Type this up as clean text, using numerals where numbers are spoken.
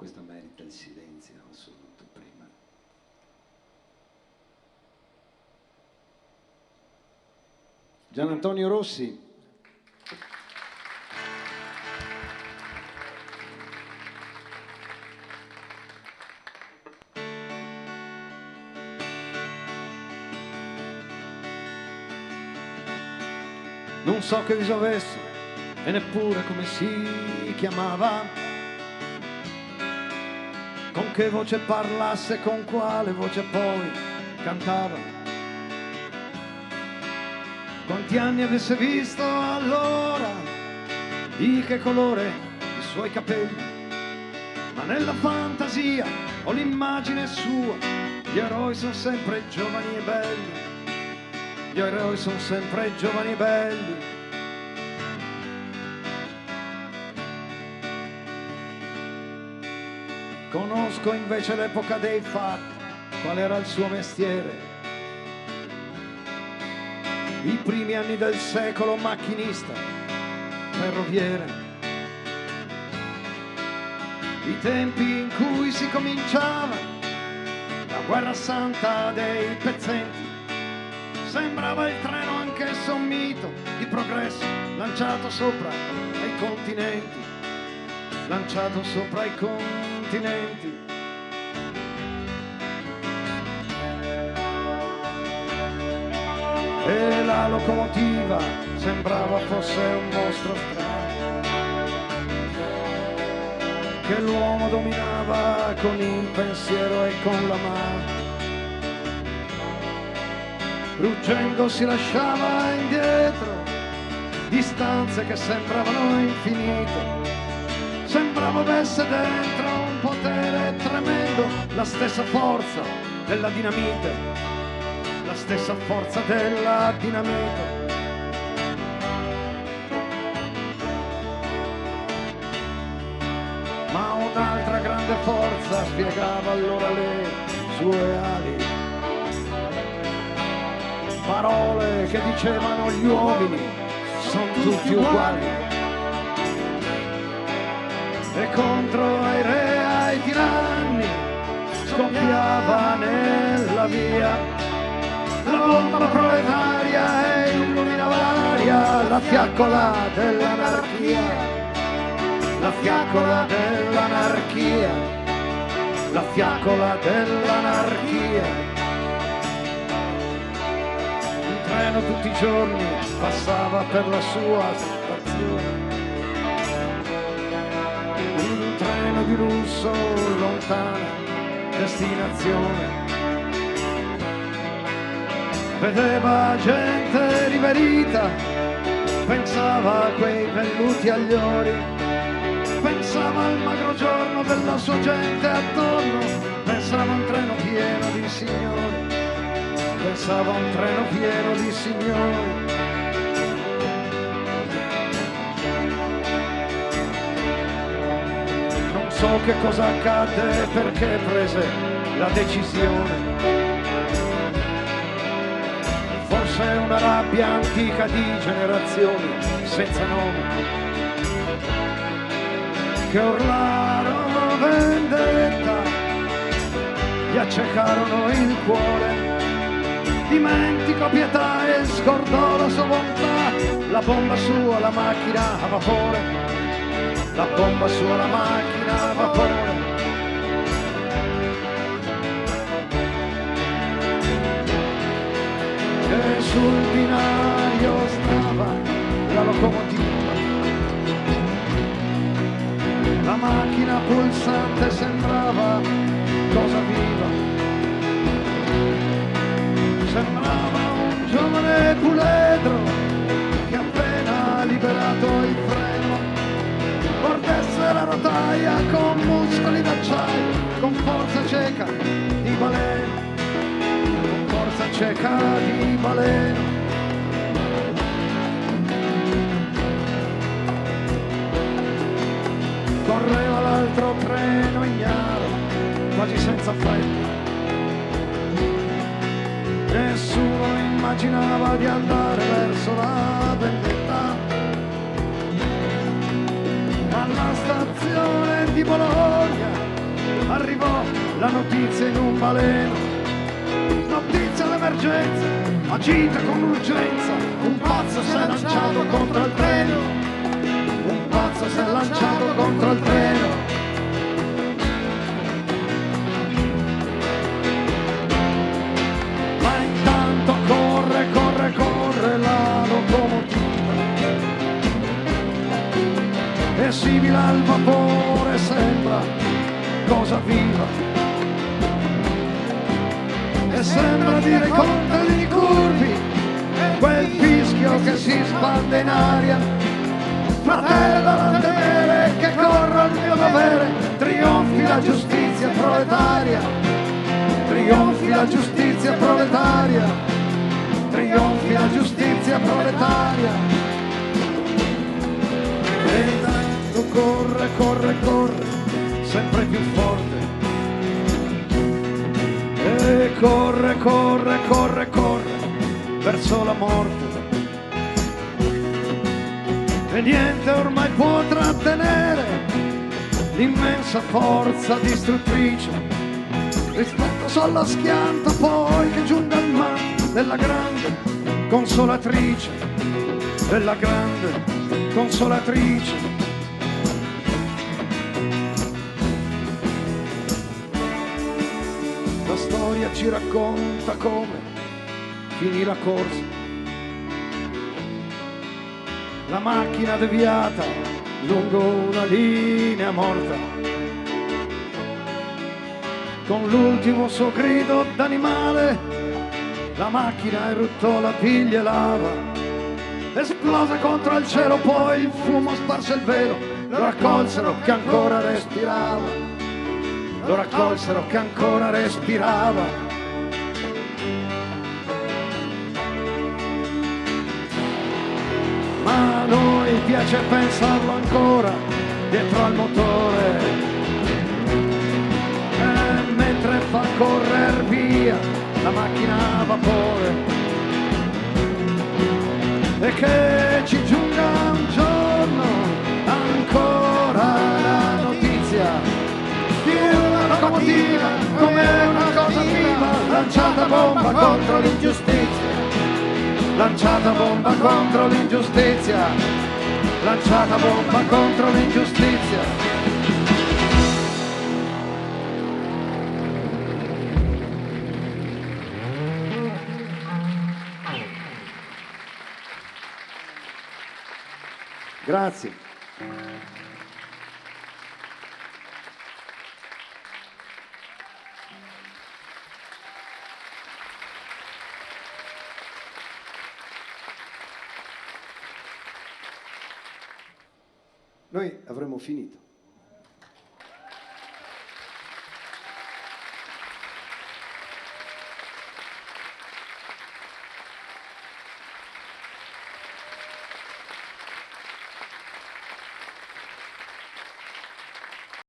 questa merita il silenzio assoluto prima. Gian Antonio Rossi. Non so che viso avesse e neppure come si chiamava, con che voce parlasse, con quale voce poi cantava, quanti anni avesse visto allora, di che colore i suoi capelli, ma nella fantasia ho l'immagine sua, gli eroi sono sempre giovani e belli. Gli eroi sono sempre giovani e belli. Conosco invece l'epoca dei fatti, qual era il suo mestiere. I primi anni del secolo, macchinista, ferroviere. I tempi in cui si cominciava la guerra santa dei pezzenti. Sembrava il treno anch'esso un mito di progresso, lanciato sopra ai continenti, lanciato sopra ai continenti. E la locomotiva sembrava fosse un mostro strano, che l'uomo dominava con il pensiero e con la mano. Ruggendo si lasciava indietro distanze che sembravano infinite. Sembrava avesse dentro un potere tremendo, la stessa forza della dinamite, la stessa forza della dinamite. Ma un'altra grande forza spiegava allora le sue ali. Parole che dicevano gli uomini sono tutti uguali, e contro ai re, ai tiranni scoppiava nella via la bomba proletaria e illuminava l'aria, la fiaccola dell'anarchia, la fiaccola dell'anarchia, la fiaccola dell'anarchia. Tutti i giorni passava per la sua stazione, un treno di lusso, lontana destinazione. Vedeva gente riverita, pensava a quei velluti agli ori, pensava al magro giorno della sua gente attorno, pensava a un treno pieno di signori. Pensava a un treno pieno di signori. Non so che cosa accadde, perché prese la decisione. Forse una rabbia antica di generazioni senza nome, che urlarono vendetta, gli accecarono il cuore. Dimentico pietà e scordò la sua bontà, la bomba sua, la macchina a vapore, la bomba sua, la macchina a vapore. E sul binario stava la locomotiva, la macchina pulsante sembrava cosa viva. Sembrava un giovane puledro che appena liberato il freno mordesse la rotaia con muscoli d'acciaio, con forza cieca di baleno, con forza cieca di baleno. Correva l'altro treno ignaro, quasi senza fretta. Nessuno immaginava di andare verso la vendetta, ma alla stazione di Bologna arrivò la notizia in un baleno. Notizia d'emergenza, agita con urgenza, un pazzo si è lanciato contro il treno, un pazzo si è lanciato contro il treno. Ma intanto corre, corre, corre la locomotiva e simile al vapore sembra cosa viva. E sembra dire contadini curvi, quel fischio che si spande in aria. Fratello landemere che corro al mio dovere, trionfi la giustizia proletaria, trionfi la giustizia proletaria, trionfi la giustizia proletaria. E intanto corre, corre, corre, sempre più forte. E corre, corre, corre, corre verso la morte. E niente ormai può trattenere l'immensa forza distruttrice. Rispetto solo a schianto poi che giunga il mare della grande consolatrice, della grande consolatrice. La storia ci racconta come finì la corsa, la macchina deviata lungo una linea morta, con l'ultimo suo grido d'animale la macchina eruttò la piglia e lava, esplose contro il cielo, poi il fumo sparse il velo, lo raccolsero che ancora respirava, lo raccolsero che ancora respirava. Ma a noi piace pensarlo ancora dietro al motore, e mentre fa correr via la macchina a vapore, e che ci giunga un giorno ancora la notizia di una locomotiva come una cosa viva, lanciata bomba contro l'ingiustizia, lanciata bomba contro l'ingiustizia, lanciata bomba contro l'ingiustizia. Grazie. Noi avremmo finito.